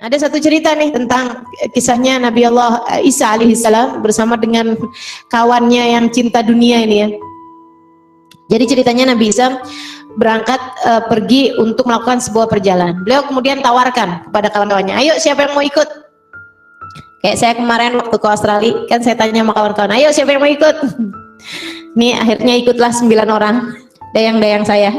Ada satu cerita nih tentang kisahnya Nabi Allah Isa alaihissalam bersama dengan kawannya yang cinta dunia ini ya. Jadi ceritanya Nabi Isa berangkat pergi untuk melakukan sebuah perjalanan. Beliau kemudian tawarkan kepada kawan-kawannya, ayo siapa yang mau ikut? Kayak saya kemarin waktu ke Australia, kan saya tanya sama kawan-kawan, ayo siapa yang mau ikut? Nih akhirnya ikutlah 9 orang, dayang-dayang saya.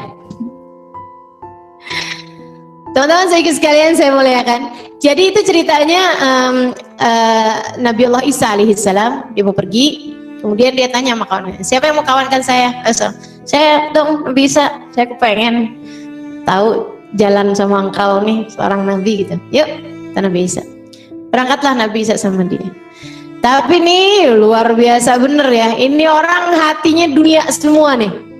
Teman-teman saya sekalian saya muliakan. Jadi itu ceritanya Nabi Allah Isa alaihissalam, dia mau pergi, kemudian dia tanya sama kawannya, siapa yang mau kawankan saya? Saya dong bisa, saya kepengen tahu jalan sama engkau nih seorang nabi gitu. Yuk, kata Nabi Isa. Berangkatlah Nabi Isa sama dia. Tapi nih luar biasa bener ya, ini orang hatinya dunia semua nih.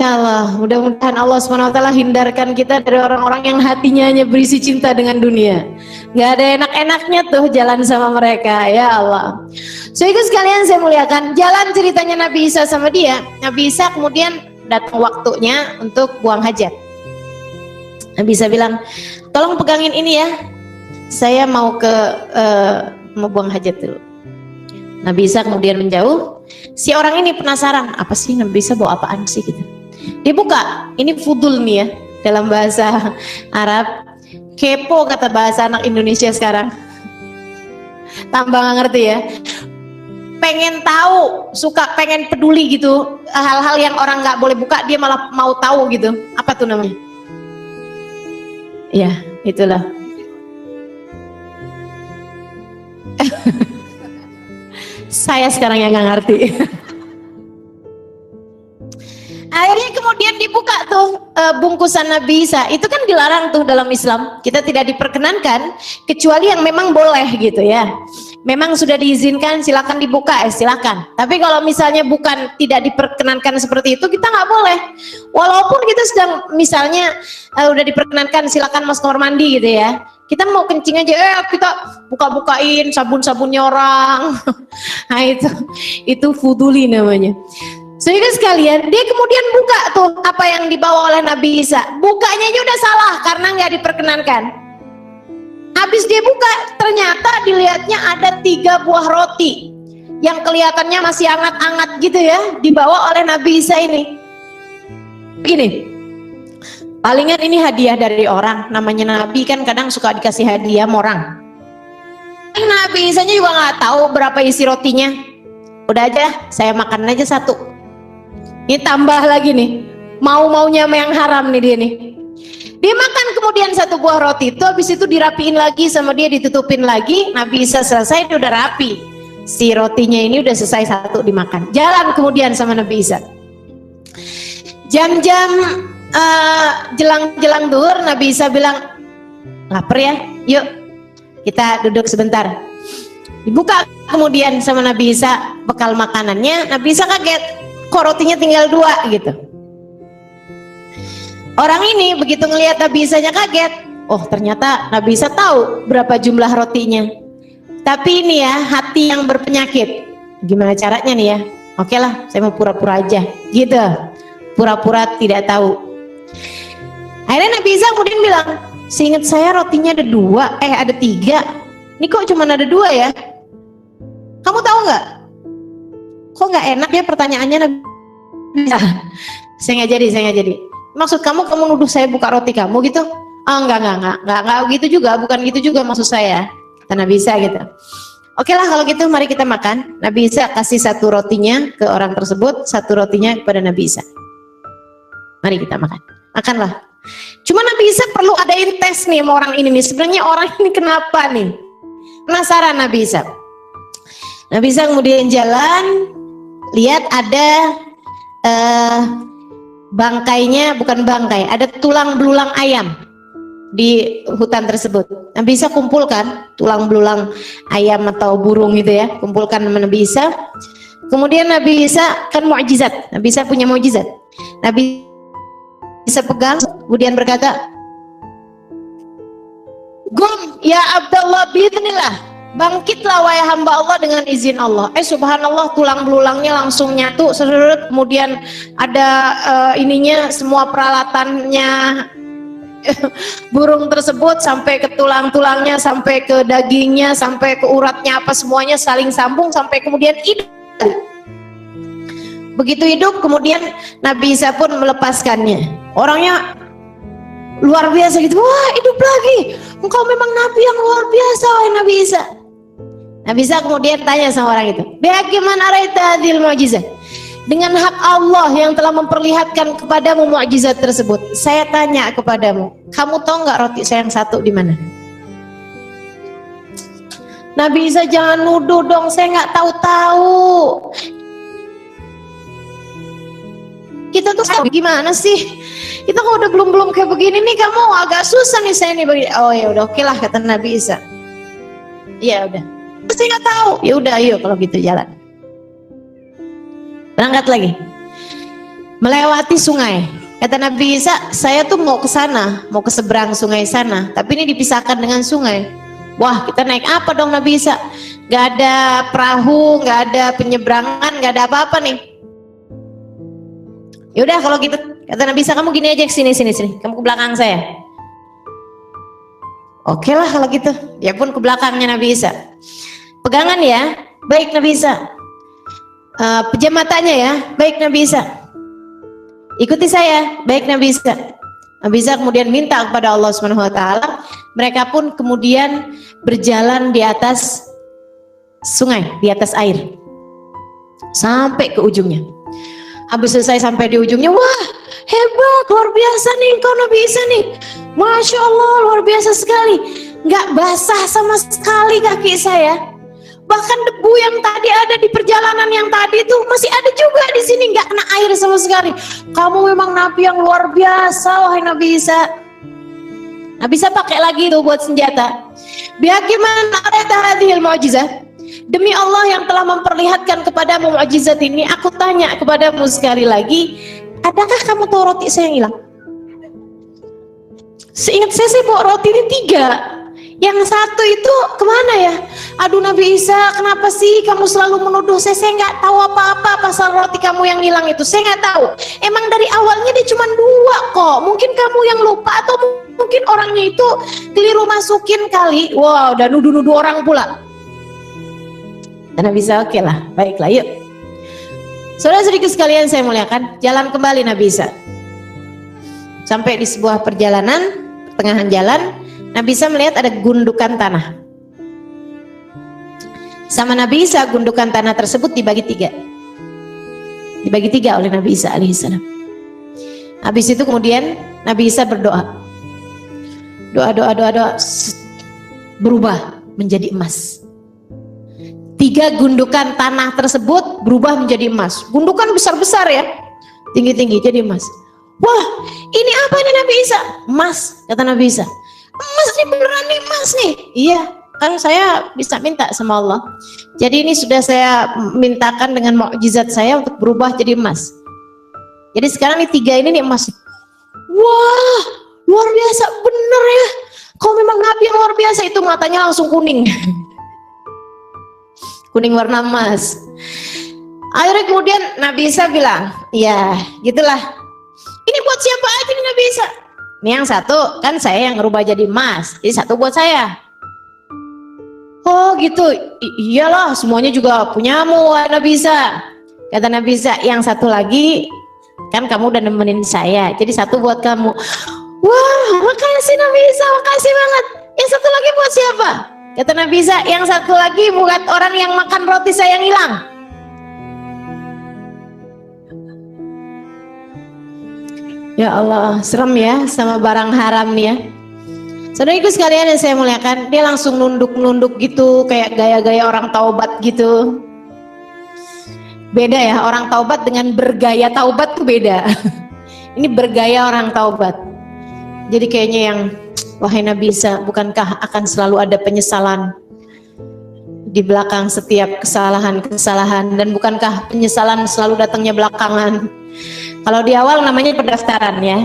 Ya Allah, mudah-mudahan Allah SWT hindarkan kita dari orang-orang yang hatinya hanya berisi cinta dengan dunia. Gak ada enak-enaknya tuh jalan sama mereka, ya Allah. So itu sekalian saya muliakan, jalan ceritanya Nabi Isa sama dia. Nabi Isa kemudian datang waktunya untuk buang hajat. Nabi Isa bilang, tolong pegangin ini ya, saya mau mau buang hajat dulu. Nabi Isa kemudian menjauh. Si orang ini penasaran, apa sih Nabi Isa bawa apaan sih gitu. Dia buka, ini fudul nih ya dalam bahasa Arab. Kepo kata bahasa anak Indonesia sekarang. Tambah gak ngerti ya. Pengen tahu, suka pengen peduli gitu. Hal-hal yang orang gak boleh buka dia malah mau tahu gitu. Apa tuh namanya? Ya itulah. Saya sekarang yang gak ngerti. Akhirnya kemudian dibuka tuh bungkusan Nabi Isa. Itu kan dilarang tuh dalam Islam. Kita tidak diperkenankan kecuali yang memang boleh gitu ya. Memang sudah diizinkan silakan dibuka, silakan. Tapi kalau misalnya bukan tidak diperkenankan seperti itu, kita nggak boleh. Walaupun kita sedang misalnya udah diperkenankan silakan masuk kamar mandi gitu ya. Kita mau kencing aja, kita buka-bukain sabun-sabunnya orang. Nah itu fuduli namanya. Sehingga sekalian, dia kemudian buka tuh apa yang dibawa oleh Nabi Isa. Bukanya aja udah salah karena nggak diperkenankan. Habis dia buka, ternyata dilihatnya ada 3 buah roti yang kelihatannya masih hangat-hangat gitu ya, dibawa oleh Nabi Isa ini. Begini, palingan ini hadiah dari orang. Namanya Nabi kan kadang suka dikasih hadiah sama orang. Nabi Isa juga nggak tahu berapa isi rotinya. Udah aja, saya makan aja 1. Ini tambah lagi nih, mau-maunya sama yang haram nih dia nih. Dia makan kemudian 1 buah roti itu, habis itu dirapiin lagi sama dia, ditutupin lagi. Nabi Isa selesai, dia udah rapi. Si rotinya ini udah selesai 1 dimakan. Jalan kemudian sama Nabi Isa. Jam-jam jelang-jelang duhur, Nabi Isa bilang, lapar ya, yuk kita duduk sebentar. Dibuka kemudian sama Nabi Isa bekal makanannya. Nabi Isa kaget. Kok rotinya tinggal 2 gitu. Orang ini begitu ngelihat Nabi Isa-nya kaget. Oh ternyata Nabi Isa tahu berapa jumlah rotinya. Tapi ini ya hati yang berpenyakit. Gimana caranya nih ya? Oke lah, saya mau pura-pura aja gitu. Pura-pura tidak tahu. Akhirnya Nabi Isa kemudian bilang, seingat saya rotinya ada 2, ada 3. Ini kok cuma ada 2 ya? Kamu tahu nggak? Kok nggak enak ya pertanyaannya Nabi? Saya nggak jadi. Maksud kamu nuduh saya buka roti kamu gitu? Enggak gitu juga, bukan gitu juga maksud saya. Kata Nabi Isa gitu. Oke lah kalau gitu mari kita makan. Nabi Isa kasih 1 rotinya ke orang tersebut, 1 rotinya kepada Nabi Isa. Mari kita makan. Makanlah. Cuma Nabi Isa perlu adain tes nih sama orang ini nih. Sebenarnya orang ini kenapa nih? Penasaran Nabi Isa. Nabi Isa kemudian jalan. Lihat ada bangkainya, bukan bangkai, ada tulang belulang ayam di hutan tersebut. Nabi Isa kumpulkan tulang belulang ayam atau burung gitu ya, kumpulkan sama Nabi Isa. Kemudian Nabi Isa kan mukjizat, Nabi Isa punya mukjizat. Nabi Isa pegang, kemudian berkata, "Gum ya Abdullah biidznillah." Bangkitlah wahai hamba Allah dengan izin Allah. Subhanallah, tulang belulangnya langsung nyatu, kemudian ada ininya, semua peralatannya burung tersebut sampai ke tulang-tulangnya, sampai ke dagingnya, sampai ke uratnya, apa semuanya saling sambung sampai kemudian hidup. Begitu hidup kemudian Nabi Isa pun melepaskannya. Orangnya luar biasa gitu, wah hidup lagi, engkau memang Nabi yang luar biasa wahai Nabi Isa. Nabi Isa kemudian tanya sama orang itu, bagaimana araita hadhil mu'jizah? Dengan hak Allah yang telah memperlihatkan kepadamu mukjizat tersebut, saya tanya kepadamu, kamu tahu nggak roti saya yang satu di mana? Nabi Isa, jangan nuduh dong, saya nggak tahu-tahu. Kita tuh gimana sih? Kita kok udah belum kayak begini nih, kamu agak susah nih saya nih. Oh ya udah, oke lah kata Nabi Isa. Ya udah, saya nggak tahu. Ya udah, ayo kalau gitu jalan. Berangkat lagi, melewati sungai. Kata Nabi Isa, saya tuh mau ke sana, mau ke seberang sungai sana, tapi ini dipisahkan dengan sungai. Wah, kita naik apa dong Nabi Isa? Gak ada perahu, gak ada penyeberangan, gak ada apa-apa nih. Yaudah kalau gitu, kata Nabi Isa, kamu gini aja, sini, kamu ke belakang saya. Oke lah kalau gitu, ya pun ke belakangnya Nabi Isa. Pegangan ya, baik Nabi Isa. Pejam matanya ya, baik Nabi Isa. Ikuti saya, baik Nabi Isa. Nabi Isa kemudian minta kepada Allah Subhanahu wa taala. Mereka pun kemudian berjalan di atas sungai, di atas air sampai ke ujungnya. Habis selesai sampai di ujungnya, wah hebat, luar biasa nih engkau Nabi Isa nih, Masya Allah luar biasa sekali. Nggak basah sama sekali kaki saya. Bahkan debu yang tadi ada di perjalanan yang tadi itu masih ada juga di sini, nggak kena air sama sekali. Kamu memang Nabi yang luar biasa wahai Nabi Isa. Nabi Isa pakai lagi tuh buat senjata. Bagaimana araita hadhil mu'jizah? Demi Allah yang telah memperlihatkan kepadamu mukjizat ini, aku tanya kepadamu sekali lagi, adakah kamu tahu roti saya yang hilang? Seingat saya bawa roti ini 3. Yang satu itu kemana ya? Aduh Nabi Isa, kenapa sih kamu selalu menuduh saya? Saya nggak tahu apa-apa pasal roti kamu yang hilang itu. Saya nggak tahu. Emang dari awalnya dia cuma 2 kok. Mungkin kamu yang lupa atau mungkin orangnya itu keliru masukin kali. Wow, udah nuduh-nuduh orang pula. Dan Nabi Isa, oke lah, baiklah, yuk. Saudara-saudariku sekalian saya muliakan, jalan kembali Nabi Isa. Sampai di sebuah perjalanan, pertengahan jalan, Nabi Isa melihat ada gundukan tanah. Sama Nabi Isa, gundukan tanah tersebut dibagi 3. Dibagi 3 oleh Nabi Isa alaihissalam. Habis itu kemudian Nabi Isa berdoa. Doa, berubah menjadi emas. 3 gundukan tanah tersebut berubah menjadi emas. Gundukan besar-besar ya, tinggi-tinggi jadi emas. Wah, ini apa ini Nabi Isa? Emas, kata Nabi Isa. Emas nih, beneran nih emas nih. Iya, kan saya bisa minta sama Allah. Jadi ini sudah saya mintakan dengan mukjizat saya untuk berubah jadi emas. Jadi sekarang nih 3 ini nih emas. Wah, luar biasa, bener ya. Kau memang Nabi yang luar biasa. Itu matanya langsung kuning. Kuning warna emas. Akhirnya kemudian Nabi Isa bilang, ya gitulah. Ini buat siapa aja nih Nabi Isa? Ini yang satu kan saya yang ngerubah jadi emas, jadi satu buat saya. Oh gitu, iyalah semuanya juga punyamu Nabi Isa. Kata Nabi Isa, yang satu lagi kan kamu udah nemenin saya, jadi satu buat kamu. Wah makasih Nabi Isa, makasih banget. Yang satu lagi buat siapa? Kata Nabi Isa, yang satu lagi buat orang yang makan roti saya yang hilang. Ya Allah, serem ya sama barang haram nih ya. Saudaraku sekalian yang saya muliakan, dia langsung nunduk-nunduk gitu, kayak gaya-gaya orang taubat gitu. Beda ya, orang taubat dengan bergaya taubat tuh beda. Ini bergaya orang taubat. Jadi kayaknya yang, wahai Nabi Isa, bukankah akan selalu ada penyesalan di belakang setiap kesalahan-kesalahan, dan bukankah penyesalan selalu datangnya belakangan? Kalau di awal namanya pendaftaran ya.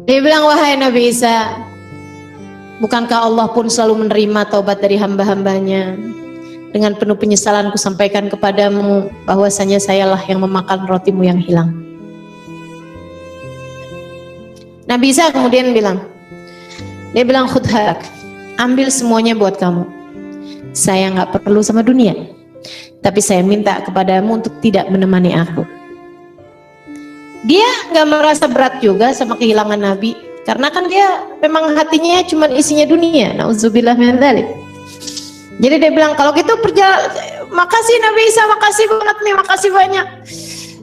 Dia bilang, wahai Nabi Isa, bukankah Allah pun selalu menerima taubat dari hamba-hambanya? Dengan penuh penyesalan ku sampaikan kepadamu bahwasanya sayalah yang memakan rotimu yang hilang. Nabi Isa kemudian bilang, dia bilang, khudhak, ambil semuanya buat kamu. Saya nggak perlu sama dunia, tapi saya minta kepadamu untuk tidak menemani aku. Dia nggak merasa berat juga sama kehilangan Nabi, karena kan dia memang hatinya cuma isinya dunia. Nauzubillah min dzalik. Jadi dia bilang, kalau gitu makasih Nabi Isa, makasih banget nih, makasih banyak.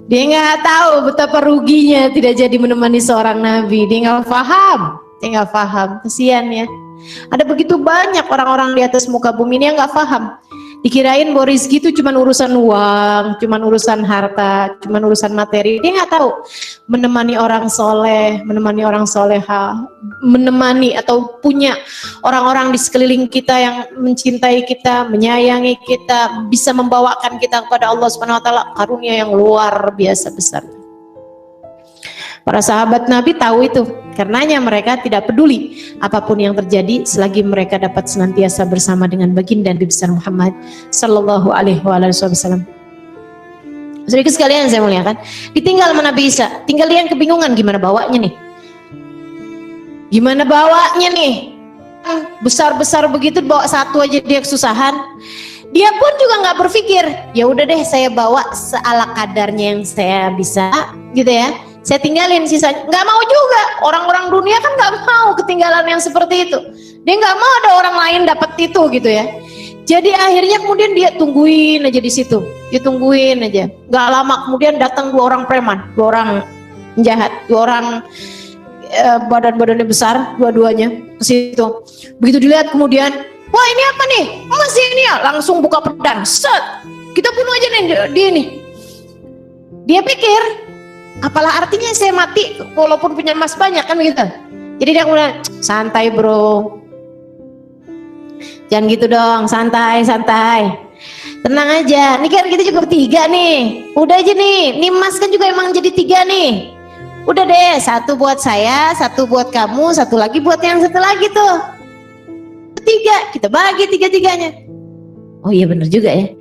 Dia nggak tahu betapa ruginya tidak jadi menemani seorang Nabi. Dia nggak paham, kesian ya. Ada begitu banyak orang-orang di atas muka bumi ini yang nggak paham. Dikirain bahwa rezeki itu cuma urusan uang, cuma urusan harta, cuma urusan materi. Dia nggak tahu menemani orang soleh, menemani orang soleha, menemani atau punya orang-orang di sekeliling kita yang mencintai kita, menyayangi kita, bisa membawakan kita kepada Allah Subhanahu Wa Taala, karunia yang luar biasa besar. Para sahabat Nabi tahu itu, karenanya mereka tidak peduli apapun yang terjadi selagi mereka dapat senantiasa bersama dengan baginda Nabi besar Muhammad sallallahu alaihi wasallam. Sedikit sekalian saya muliakan, ditinggal sama Nabi Isa, tinggal dia yang kebingungan gimana bawanya nih. Gimana bawanya nih? Besar-besar begitu bawa satu aja dia kesusahan. Dia pun juga nggak berpikir, ya udah deh saya bawa seala kadarnya yang saya bisa, gitu ya. Saya tinggalin sisanya, nggak mau juga. Orang-orang dunia kan nggak mau ketinggalan yang seperti itu. Dia nggak mau ada orang lain dapat itu gitu ya. Jadi akhirnya kemudian dia tungguin aja di situ, dia tungguin aja. Nggak lama kemudian datang 2 orang preman, 2 orang penjahat, 2 orang badan-badannya besar, dua-duanya ke situ. Begitu dilihat kemudian, wah ini apa nih? Emas ini ya, langsung buka pedang, set, kita bunuh aja nih dia nih. Dia pikir, apalah artinya saya mati walaupun punya emas banyak kan begitu. Jadi dia kemudian, santai bro, jangan gitu dong, santai, tenang aja. Ini kan kita juga bertiga nih, udah aja nih, ini emas kan juga emang jadi 3 nih. Udah deh, 1 buat saya, 1 buat kamu, 1 lagi buat yang satu lagi tuh. 3, kita bagi 3-3-nya. Oh iya bener juga ya.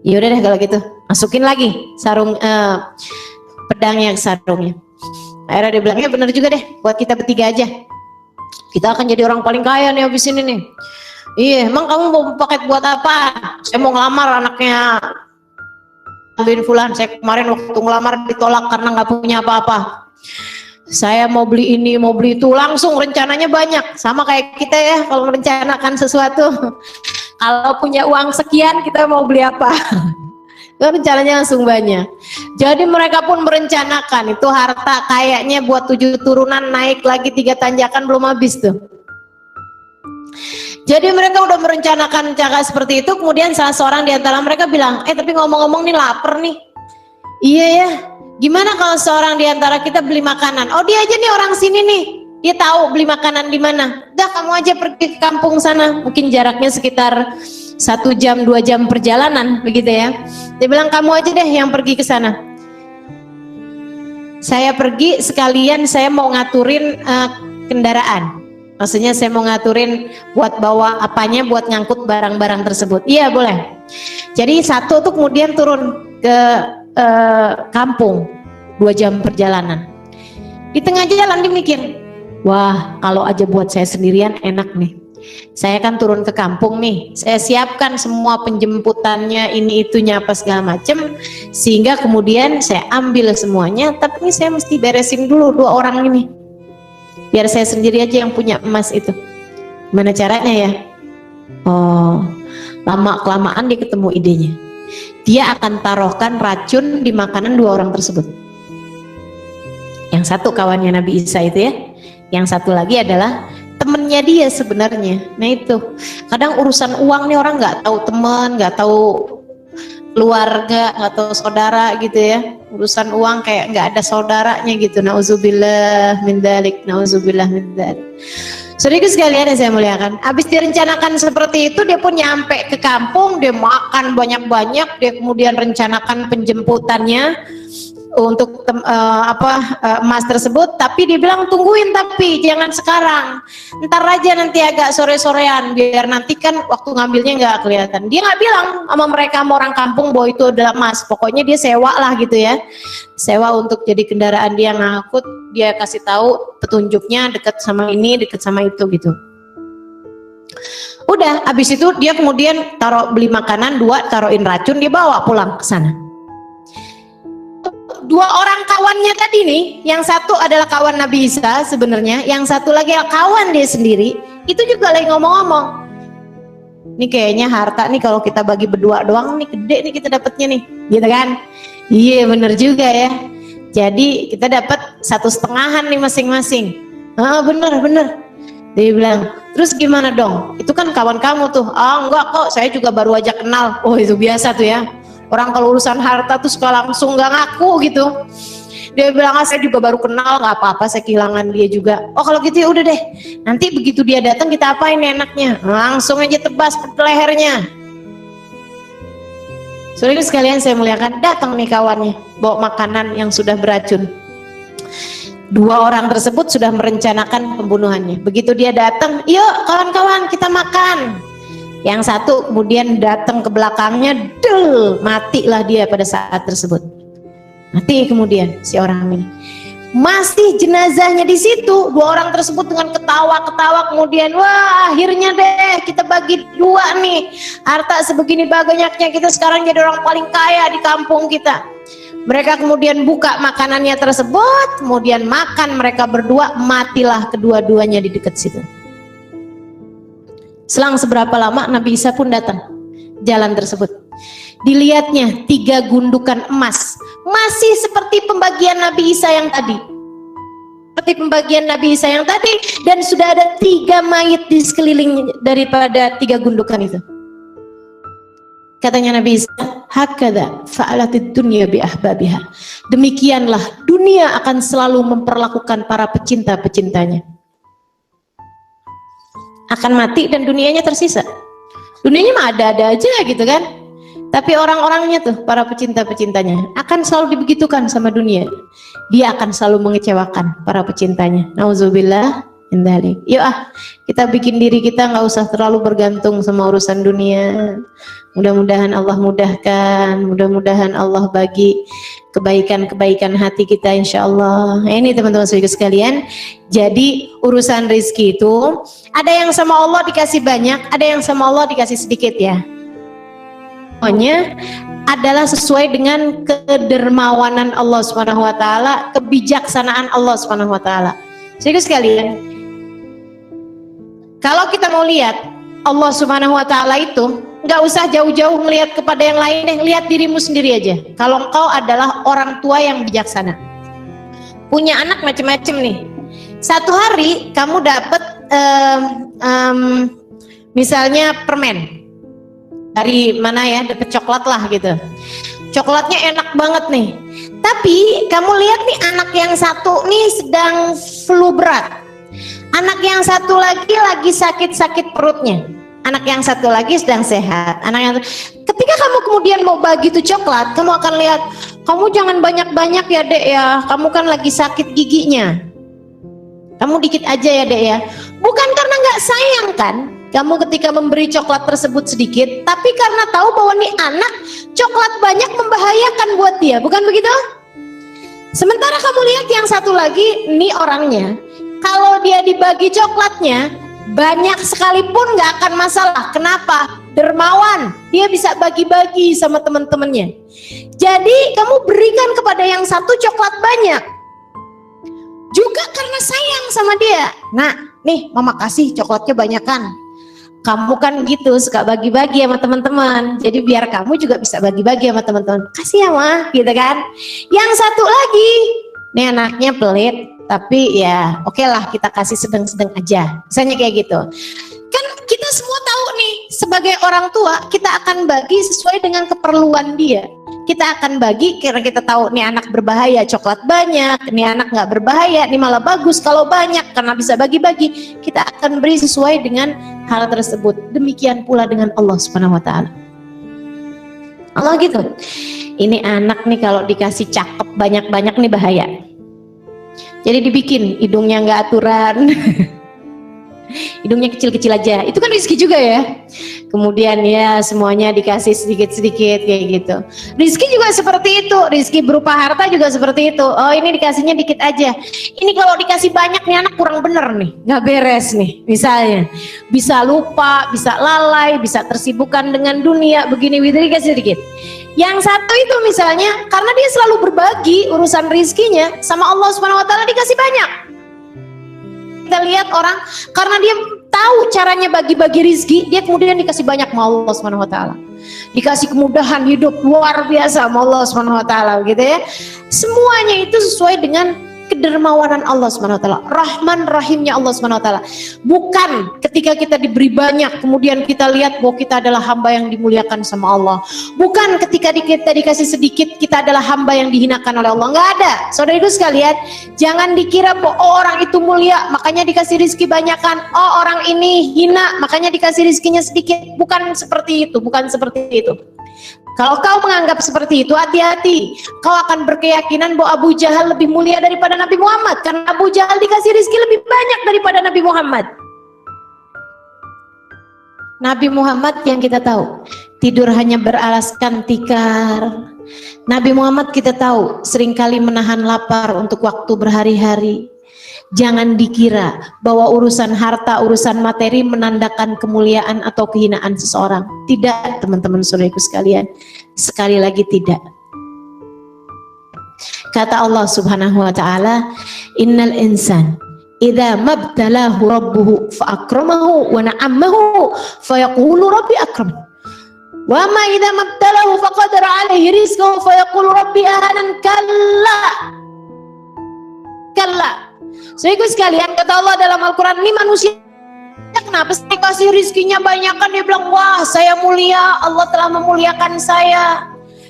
Ya udah deh kalau gitu, masukin lagi sarung pedangnya ke sarungnya. Akhirnya dia bilang, ya bener juga deh, buat kita bertiga aja. Kita akan jadi orang paling kaya nih habis ini nih. Iya, emang kamu mau pakai buat apa? Saya mau ngelamar anaknya bin Fulan. Saya kemarin waktu ngelamar ditolak karena nggak punya apa-apa. Saya mau beli ini, mau beli itu, langsung rencananya banyak. Sama kayak kita ya, kalau merencanakan sesuatu. Kalau punya uang sekian, kita mau beli apa? Rencananya langsung banyak. Jadi mereka pun merencanakan itu harta kayaknya buat 7 turunan, naik lagi 3 tanjakan belum habis tuh. Jadi mereka udah merencanakan cara seperti itu. Kemudian salah seorang di antara mereka bilang, tapi ngomong-ngomong nih lapar nih. Iya ya, gimana kalau seorang di antara kita beli makanan? Oh dia aja nih orang sini nih, dia tahu beli makanan di mana. Udah kamu aja pergi ke kampung sana, mungkin jaraknya sekitar 1 jam 2 jam perjalanan begitu ya. Dia bilang kamu aja deh yang pergi ke sana. Saya pergi sekalian, saya mau ngaturin kendaraan. Maksudnya saya mau ngaturin buat bawa apanya, buat ngangkut barang-barang tersebut. Iya boleh. Jadi 1 tuh kemudian turun ke kampung 2 jam perjalanan. Di tengah jalan dia mikir, wah kalau aja buat saya sendirian enak nih. Saya kan turun ke kampung nih, saya siapkan semua penjemputannya, ini itunya apa segala macem, sehingga kemudian saya ambil semuanya. Tapi ini saya mesti beresin dulu 2 orang ini, biar saya sendiri aja yang punya emas itu. Gimana caranya ya? Oh, lama kelamaan dia ketemu idenya. Dia akan taruhkan racun di makanan 2 orang tersebut. Yang satu kawannya Nabi Isa itu ya, yang satu lagi adalah temennya dia sebenarnya. Nah itu kadang urusan uang nih orang nggak tahu teman, nggak tahu keluarga, nggak tahu saudara gitu ya. Urusan uang kayak nggak ada saudaranya gitu. Nauzubillah min dzalik, nauzubillah min dzalik. Sedikit sekalian yang saya muliakan, habis direncanakan seperti itu, dia pun nyampe ke kampung, dia makan banyak-banyak, dia kemudian rencanakan penjemputannya. emas tersebut, tapi dia bilang tungguin, tapi jangan sekarang, ntar aja nanti agak sore-sorean, biar nanti kan waktu ngambilnya nggak kelihatan. Dia nggak bilang sama mereka, sama orang kampung, bahwa itu adalah emas. Pokoknya dia sewa lah gitu ya, sewa untuk jadi kendaraan dia ngangkut. Dia kasih tahu petunjuknya dekat sama ini, dekat sama itu gitu. Udah, habis itu dia kemudian beli makanan, taruhin racun, dia bawa pulang ke sana. Dua orang kawannya tadi nih, yang satu adalah kawan Nabi Isa sebenarnya, yang satu lagi kawan dia sendiri, itu juga lagi ngomong-ngomong. Ini kayaknya harta nih kalau kita bagi berdua doang nih gede nih kita dapatnya nih, gitu kan? Iya bener juga ya. Jadi kita dapat 1,5 nih masing-masing. Bener. Dia bilang, terus gimana dong? Itu kan kawan kamu tuh. Enggak kok, saya juga baru aja kenal. Oh itu biasa tuh ya. Orang kalau urusan harta tuh suka langsung nggak ngaku gitu. Dia bilang, saya juga baru kenal, nggak apa-apa, saya kehilangan dia juga. Oh kalau gitu ya udah deh. Nanti begitu dia datang kita apain enaknya? Langsung aja tebas ke lehernya. Saudara sekalian saya muliakan, datang nih kawannya, bawa makanan yang sudah beracun. Dua orang tersebut sudah merencanakan pembunuhannya. Begitu dia datang, yuk kawan-kawan kita makan. Yang satu kemudian datang ke belakangnya, matilah dia pada saat tersebut. Mati kemudian si orang ini. Masih jenazahnya di situ, dua orang tersebut dengan ketawa-ketawa kemudian, wah akhirnya deh kita bagi dua nih. Harta sebegini banyaknya, kita sekarang jadi orang paling kaya di kampung kita. Mereka kemudian buka makanannya tersebut, kemudian makan mereka berdua, matilah kedua-duanya di dekat situ. Selang seberapa lama Nabi Isa pun datang jalan tersebut. Dilihatnya 3 gundukan emas, masih seperti pembagian Nabi Isa yang tadi. Seperti pembagian Nabi Isa yang tadi, dan sudah ada 3 mayit di sekeliling daripada 3 gundukan itu. Katanya Nabi Isa, hakadha fa'alatid dunya bi ahbabiha. Demikianlah dunia akan selalu memperlakukan para pecinta-pecintanya. Akan mati dan dunianya tersisa. Dunianya mah ada-ada aja gitu kan. Tapi orang-orangnya tuh, para pecinta-pecintanya akan selalu dibegitukan sama dunia. Dia akan selalu mengecewakan para pecintanya. Nauzubillah min dzalik. Yuk kita bikin diri kita nggak usah terlalu bergantung sama urusan dunia. Mudah-mudahan Allah mudahkan, mudah-mudahan Allah bagi kebaikan-kebaikan hati kita insya-Allah. Nah, ini teman-teman sekalian. Jadi urusan rezeki itu ada yang sama Allah dikasih banyak, ada yang sama Allah dikasih sedikit ya. Pokoknya adalah sesuai dengan kedermawanan Allah Subhanahu wa taala, kebijaksanaan Allah Subhanahu wa taala. Sekalian, kalau kita mau lihat Allah Subhanahu wa taala itu, nggak usah jauh-jauh melihat kepada yang lain deh, lihat dirimu sendiri aja. Kalau engkau adalah orang tua yang bijaksana, punya anak macam-macam nih, satu hari kamu dapat misalnya permen dari mana ya, dapat coklat lah gitu, coklatnya enak banget nih, tapi kamu lihat nih anak yang satu nih sedang flu berat, anak yang satu lagi sakit-sakit perutnya, anak yang satu lagi sedang sehat. Ketika kamu kemudian mau bagi tuh coklat, kamu akan lihat, kamu jangan banyak-banyak ya dek ya, kamu kan lagi sakit giginya, kamu dikit aja ya dek ya. Bukan karena nggak sayang kan kamu ketika memberi coklat tersebut sedikit, tapi karena tahu bahwa nih anak coklat banyak membahayakan buat dia, bukan begitu? Sementara kamu lihat yang satu lagi, nih orangnya kalau dia dibagi coklatnya banyak sekalipun nggak akan masalah. Kenapa? Dermawan, dia bisa bagi-bagi sama teman-temannya. Jadi kamu berikan kepada yang satu coklat banyak juga karena sayang sama dia. Nah nih mama kasih coklatnya banyak kan, kamu kan gitu suka bagi-bagi sama teman-teman, jadi biar kamu juga bisa bagi-bagi sama teman-teman. Kasih ya mah gitu kan. Yang satu lagi nih anaknya pelit, tapi ya oke lah kita kasih sedang-sedang aja, misalnya kayak gitu. Kan kita semua tahu nih sebagai orang tua kita akan bagi sesuai dengan keperluan dia. Kita akan bagi karena kita tahu nih anak berbahaya coklat banyak, nih anak nggak berbahaya nih malah bagus kalau banyak, karena bisa bagi-bagi. Kita akan beri sesuai dengan hal tersebut. Demikian pula dengan Allah Subhanahu wa taala. Allah gitu. Ini anak nih kalau dikasih cakep banyak-banyak nih bahaya. Jadi dibikin hidungnya nggak aturan. Hidungnya kecil-kecil aja, itu kan rezeki juga ya. Kemudian ya semuanya dikasih sedikit-sedikit kayak gitu. Rezeki juga seperti itu, rezeki berupa harta juga seperti itu. Oh ini dikasihnya dikit aja. Ini kalau dikasih banyak nih anak kurang bener nih, nggak beres nih. Misalnya bisa lupa, bisa lalai, bisa tersibukkan dengan dunia begini, dikasih sedikit. Yang satu itu misalnya karena dia selalu berbagi urusan rezekinya sama Allah Subhanahu Wa Taala dikasih banyak. Kita lihat orang karena dia tahu caranya bagi-bagi rizki, dia kemudian dikasih banyak sama Allah Subhanahu Wa Taala, dikasih kemudahan hidup luar biasa sama Allah Subhanahu Wa Taala, gitu ya. Semuanya itu sesuai dengan kedermawanan Allah Subhanahu Wa Taala, Rahman Rahimnya Allah Subhanahu Wa Taala. Bukan ketika kita diberi banyak kemudian kita lihat bahwa kita adalah hamba yang dimuliakan sama Allah. Bukan ketika kita dikasih sedikit kita adalah hamba yang dihinakan oleh Allah. Nggak ada. Saudariku sekalian, jangan dikira bahwa orang itu mulia makanya dikasih rezeki banyakan. Oh orang ini hina makanya dikasih rezekinya sedikit. Bukan seperti itu, bukan seperti itu. Kalau kau menganggap seperti itu, hati-hati. Kau akan berkeyakinan bahwa Abu Jahal lebih mulia daripada Nabi Muhammad. Karena Abu Jahal dikasih rezeki lebih banyak daripada Nabi Muhammad. Nabi Muhammad yang kita tahu, tidur hanya beralaskan tikar. Nabi Muhammad kita tahu, seringkali menahan lapar untuk waktu berhari-hari. Jangan dikira bahwa urusan harta, urusan materi menandakan kemuliaan atau kehinaan seseorang. Tidak, teman-teman saudaraku sekalian. Sekali lagi tidak. Kata Allah Subhanahu wa taala, "Innal insan idza mabtalahu rabbuhu fa akramahu wa na'amahu fa yaqulu rabbi akram. Wa ma idza mabtalahu fa qadara alaihi rizqahu fa yaqulu rabbi ahanan." Kalla. Kalla. Saudaraku sekalian, kata Allah dalam Al-Quran, ini manusia kenapa sih kasih rizkinya banyak, kan dia bilang wah saya mulia, Allah telah memuliakan saya.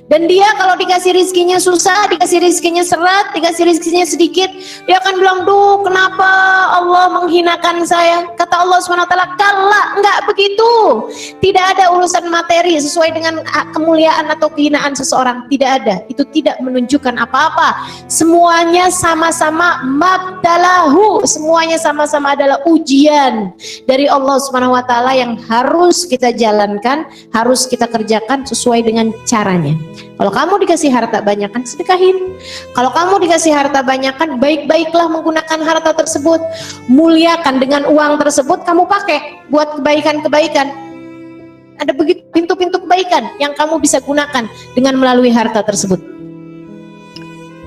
Dan dia kalau dikasih rizkinya susah, dikasih rizkinya seret, dikasih rizkinya sedikit, dia akan bilang duh kenapa Allah menghinakan saya. Kata Allah SWT, kalla, enggak begitu. Tidak ada urusan materi sesuai dengan kemuliaan atau kehinaan seseorang, tidak ada. Itu tidak menunjukkan apa-apa. Semuanya sama-sama mabtalahu, semuanya sama-sama adalah ujian dari Allah SWT yang harus kita jalankan, harus kita kerjakan sesuai dengan caranya. Kalau kamu dikasih harta banyakan, sedekahin. Kalau kamu dikasih harta banyakan, baik-baiklah menggunakan harta tersebut. Muliakan dengan uang tersebut, kamu pakai buat kebaikan-kebaikan. Ada begitu pintu-pintu kebaikan yang kamu bisa gunakan dengan melalui harta tersebut.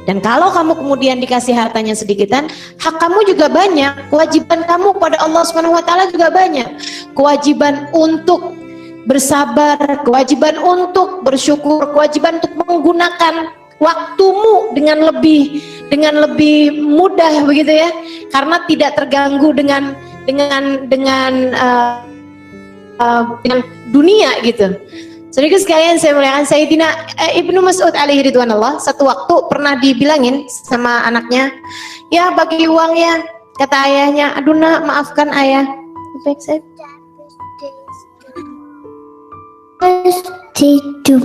Dan kalau kamu kemudian dikasih hartanya sedikitan, hak kamu juga banyak, kewajiban kamu pada Allah SWT juga banyak. Kewajiban untuk bersabar, kewajiban untuk bersyukur, kewajiban untuk menggunakan waktumu dengan lebih mudah begitu ya, karena tidak terganggu dengan dunia gitu. Saudara sekalian, saya muliakan Sayyidina Ibnu Mas'ud alaihi ridwanullah, satu waktu pernah dibilangin sama anaknya, ya bagi uang ya, kata ayahnya, aduh nak maafkan ayah. Baik saya tidur.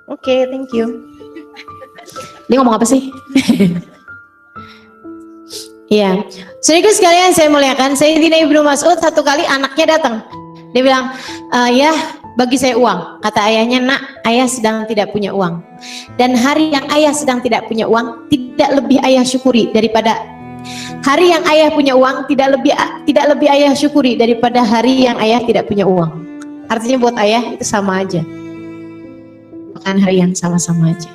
Oke, thank you. Dia ngomong apa sih? Iya, saudaraku sekalian saya muliakan, Sayyidina Ibnu Mas'ud satu kali anaknya datang. Dia bilang, ya bagi saya uang. Kata ayahnya, nak, ayah sedang tidak punya uang. Dan hari yang ayah sedang tidak punya uang, tidak lebih ayah syukuri daripada hari yang ayah punya uang, tidak lebih ayah syukuri daripada hari yang ayah tidak punya uang. Artinya buat ayah itu sama aja, makan hari yang sama-sama aja.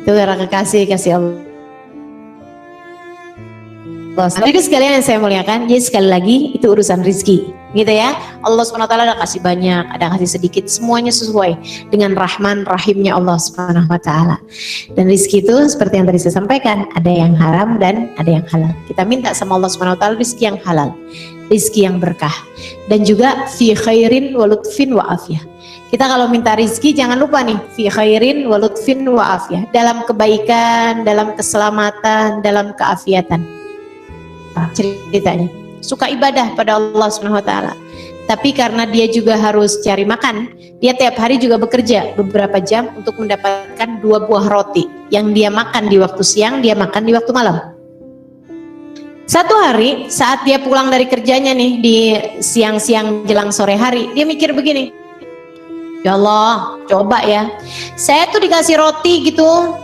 Itu karena kasih Allah. Jadi sekalian yang saya muliakan, jadi sekali lagi itu urusan rezeki, gitu ya. Allah SWT ada kasih banyak, ada kasih sedikit, semuanya sesuai dengan Rahman Rahimnya Allah SWT. Dan rezeki itu seperti yang tadi saya sampaikan, ada yang haram dan ada yang halal. Kita minta sama Allah SWT rezeki yang halal, rezeki yang berkah, dan juga fi khairin wa lutfin wa afiyah. Kita kalau minta rezeki jangan lupa nih, fi khairin wa lutfin wa afiyah, dalam kebaikan, dalam keselamatan, dalam keafiatan. Ceritanya suka ibadah pada Allah Subhanahu wa taala, tapi karena dia juga harus cari makan, dia tiap hari juga bekerja beberapa jam untuk mendapatkan 2 buah roti yang dia makan di waktu siang, dia makan di waktu malam. Satu hari saat dia pulang dari kerjanya nih di siang-siang jelang sore hari, dia mikir begini, ya Allah, coba ya, saya tuh dikasih roti gitu,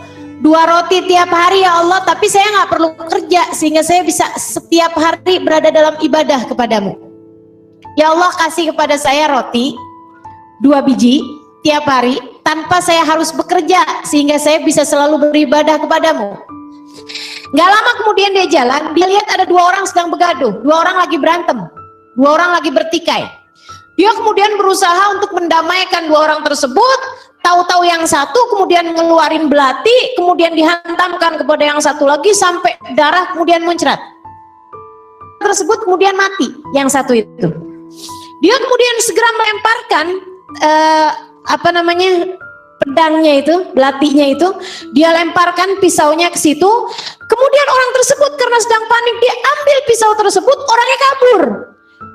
2 roti tiap hari ya Allah, tapi saya nggak perlu kerja sehingga saya bisa setiap hari berada dalam ibadah kepadamu. Ya Allah, kasih kepada saya roti 2 biji tiap hari tanpa saya harus bekerja sehingga saya bisa selalu beribadah kepadamu. Gak lama kemudian dia jalan, dia lihat ada 2 orang sedang begaduh, 2 orang lagi berantem, 2 orang lagi bertikai. Dia kemudian berusaha untuk mendamaikan 2 orang tersebut. Tahu-tahu yang satu kemudian ngeluarin belati, kemudian dihantamkan kepada yang satu lagi sampai darah kemudian muncrat. Tersebut kemudian mati yang satu itu. Dia kemudian segera melemparkan pedangnya itu, belatinya itu, dia lemparkan pisaunya ke situ. Kemudian orang tersebut karena sedang panik, dia ambil pisau tersebut, orangnya kabur.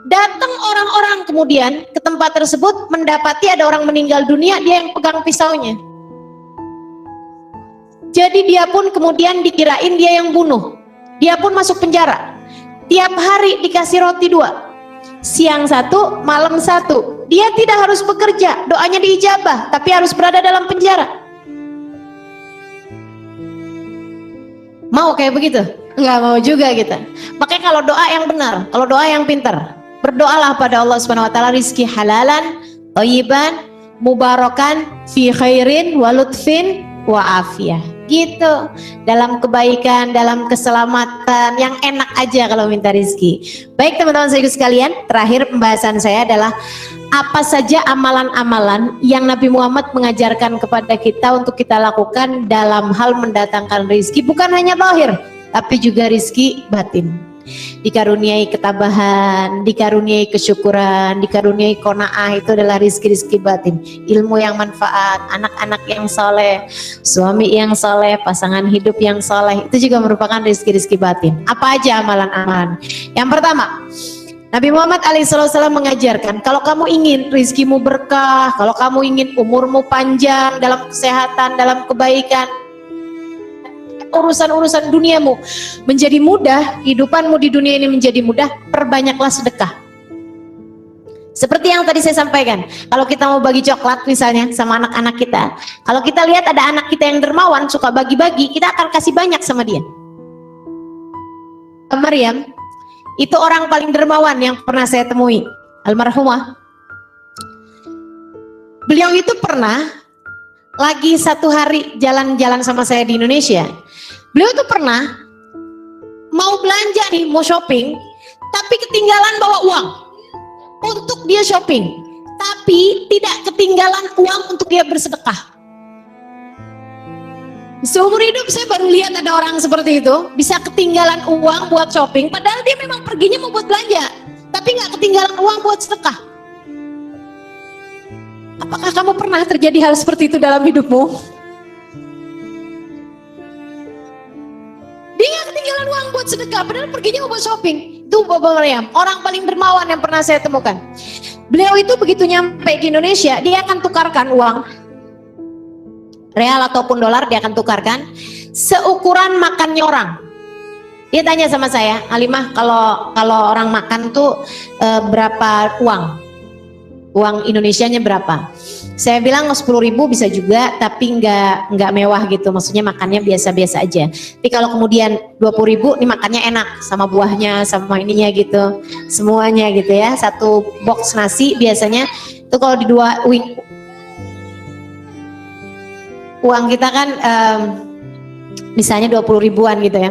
Datang orang-orang kemudian ke tempat tersebut, mendapati ada orang meninggal dunia, dia yang pegang pisaunya. Jadi dia pun kemudian dikirain dia yang bunuh. Dia pun masuk penjara. Tiap hari dikasih roti 2, siang 1, malam 1. Dia tidak harus bekerja, doanya diijabah, tapi harus berada dalam penjara. Mau kayak begitu? Enggak mau juga kita. Makanya kalau doa yang benar, kalau doa yang pintar, berdoalah pada Allah Subhanahu wa taala rizki halalan, thayyiban, mubarakan, fi khairin, wa lutfin, wa afiyah. Gitu. Dalam kebaikan, dalam keselamatan, yang enak aja kalau minta rizki. Baik teman-teman saudaraku sekalian, terakhir pembahasan saya adalah apa saja amalan-amalan yang Nabi Muhammad mengajarkan kepada kita untuk kita lakukan dalam hal mendatangkan rizki, bukan hanya zahir, tapi juga rizki batin. Dikaruniai ketabahan, dikaruniai kesyukuran, dikaruniai qanaah, itu adalah rizki-rizki batin. Ilmu yang manfaat, anak-anak yang soleh, suami yang soleh, pasangan hidup yang soleh, itu juga merupakan rizki-rizki batin. Apa aja amalan-amalan? Yang pertama, Nabi Muhammad alaihissalam mengajarkan, kalau kamu ingin rizkimu berkah, kalau kamu ingin umurmu panjang dalam kesehatan, dalam kebaikan, urusan-urusan duniamu menjadi mudah, kehidupanmu di dunia ini menjadi mudah, perbanyaklah sedekah. Seperti yang tadi saya sampaikan, kalau kita mau bagi coklat misalnya sama anak-anak kita, kalau kita lihat ada anak kita yang dermawan, suka bagi-bagi, kita akan kasih banyak sama dia. Maryam, itu orang paling dermawan yang pernah saya temui, almarhumah. Beliau itu pernah lagi satu hari jalan-jalan sama saya di Indonesia. Beliau tuh pernah mau belanja nih, mau shopping, tapi ketinggalan bawa uang untuk dia shopping, tapi tidak ketinggalan uang untuk dia bersedekah. Seumur hidup saya baru lihat ada orang seperti itu, bisa ketinggalan uang buat shopping, padahal dia memang perginya mau buat belanja, tapi nggak ketinggalan uang buat sedekah. Apakah kamu pernah terjadi hal seperti itu dalam hidupmu? Dia nggak ketinggalan uang buat sedekah, padahal perginya mau buat shopping. Itu Bapak Maryam, orang paling dermawan yang pernah saya temukan. Beliau itu begitu nyampe di Indonesia, dia akan tukarkan uang real ataupun dolar, dia akan tukarkan seukuran makannya orang. Dia tanya sama saya, Halimah, kalau orang makan tuh berapa uang Indonesianya berapa? Saya bilang 10.000 bisa juga, tapi nggak mewah gitu, maksudnya makannya biasa-biasa aja. Tapi kalau kemudian 20.000, nih makannya enak, sama buahnya, sama ininya gitu, semuanya gitu ya. Satu box nasi biasanya itu kalau di uang kita kan misalnya 20 ribuan gitu ya.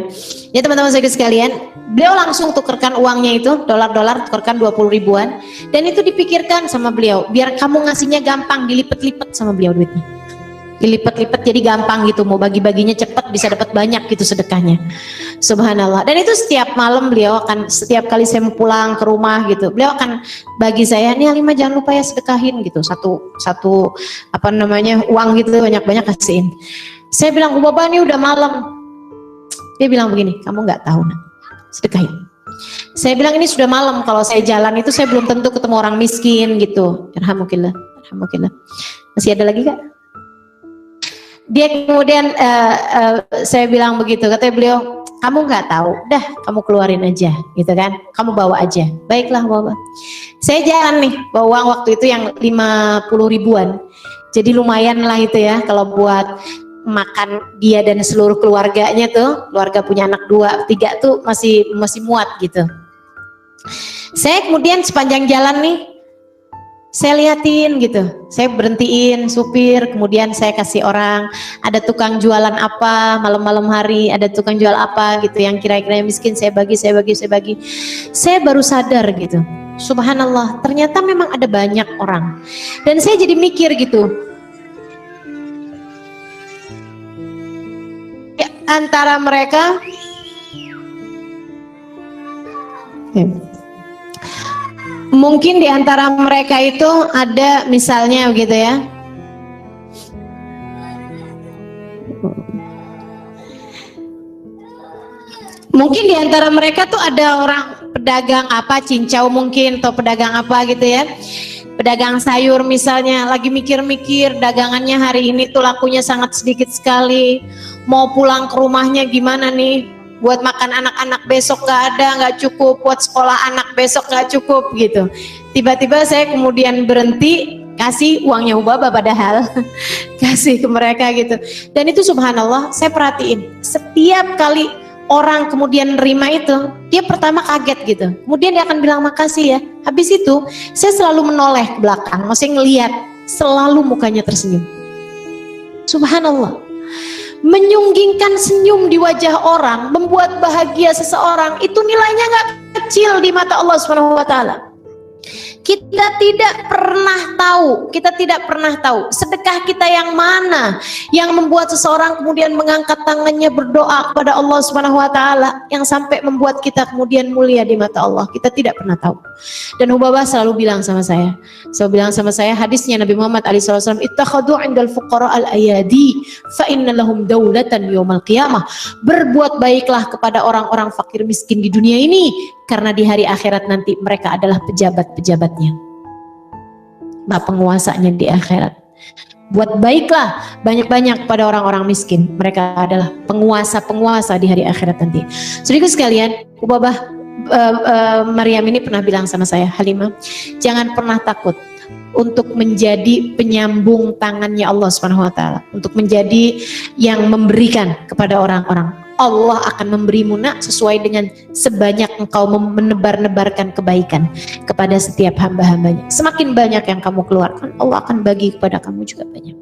Ya teman-teman sekalian, beliau langsung tukerkan uangnya itu, dolar-dolar, tukerkan 20 ribuan. Dan itu dipikirkan sama beliau, biar kamu ngasihnya gampang, dilipet-lipet sama beliau duitnya. Dilipet-lipet jadi gampang gitu, mau bagi-baginya cepat, bisa dapat banyak gitu sedekahnya. Subhanallah. Dan itu setiap malam beliau akan, setiap kali saya mau pulang ke rumah gitu, beliau akan bagi saya, nih Halimah jangan lupa ya sedekahin gitu, satu uang gitu banyak-banyak kasihin. Saya bilang, Bapak ini udah malam. Dia bilang begini, kamu nggak tahu nak, sedekahin. Saya bilang ini sudah malam, kalau saya jalan itu saya belum tentu ketemu orang miskin gitu. Alhamdulillah, alhamdulillah. Masih ada lagi Kak? Dia kemudian saya bilang begitu, katanya beliau, kamu nggak tahu, dah kamu keluarin aja, gitu kan? Kamu bawa aja. Baiklah bawa. Saya jalan nih, bawa uang waktu itu yang 50 ribuan. Jadi lumayan lah itu ya, kalau buat makan dia dan seluruh keluarganya tuh, keluarga punya anak 2, 3 tuh masih muat gitu. Saya kemudian sepanjang jalan nih, saya liatin gitu, saya berhentiin supir, kemudian saya kasih orang, ada tukang jualan apa malam-malam hari, ada tukang jual apa gitu yang kira-kira miskin, saya bagi. Saya baru sadar gitu, subhanallah, ternyata memang ada banyak orang. Dan saya jadi mikir gitu, antara mereka mungkin di antara mereka itu ada misalnya begitu ya, mungkin di antara mereka tuh ada orang pedagang apa, cincau mungkin, atau pedagang apa gitu ya, pedagang sayur misalnya, lagi mikir-mikir dagangannya hari ini tuh lakunya sangat sedikit sekali, mau pulang ke rumahnya gimana nih, buat makan anak-anak besok gak ada, gak cukup, buat sekolah anak besok gak cukup gitu. Tiba-tiba saya kemudian berhenti, kasih uangnya Ubaba padahal kasih ke mereka gitu. Dan itu subhanallah, saya perhatiin setiap kali orang kemudian nerima itu, dia pertama kaget gitu, kemudian dia akan bilang makasih ya. Habis itu saya selalu menoleh ke belakang, maksudnya ngelihat, selalu mukanya tersenyum. Subhanallah, menyunggingkan senyum di wajah orang, membuat bahagia seseorang, itu nilainya nggak kecil di mata Allah Subhanahu wa taala. Kita tidak pernah tahu sedekah kita yang mana yang membuat seseorang kemudian mengangkat tangannya berdoa kepada Allah Subhanahu wa taala, yang sampai membuat kita kemudian mulia di mata Allah. Kita tidak pernah tahu. Dan Ubabah selalu bilang sama saya, hadisnya Nabi Muhammad SAW, ittakhadhu 'indal fuqara al-ayadi fa inna lahum daulatan yaumal qiyamah. Berbuat baiklah kepada orang-orang fakir miskin di dunia ini, karena di hari akhirat nanti mereka adalah pejabat-pejabatnya, penguasanya di akhirat. Buat baiklah banyak-banyak kepada orang-orang miskin, mereka adalah penguasa-penguasa di hari akhirat nanti. Saudaraku sekalian, Ubabah Maryam ini pernah bilang sama saya, Halimah, jangan pernah takut untuk menjadi penyambung tangannya Allah Subhanahu wa taala, untuk menjadi yang memberikan kepada orang-orang. Allah akan memberimu nak sesuai dengan sebanyak engkau menebar-nebarkan kebaikan kepada setiap hamba-hambanya. Semakin banyak yang kamu keluarkan, Allah akan bagi kepada kamu juga banyak.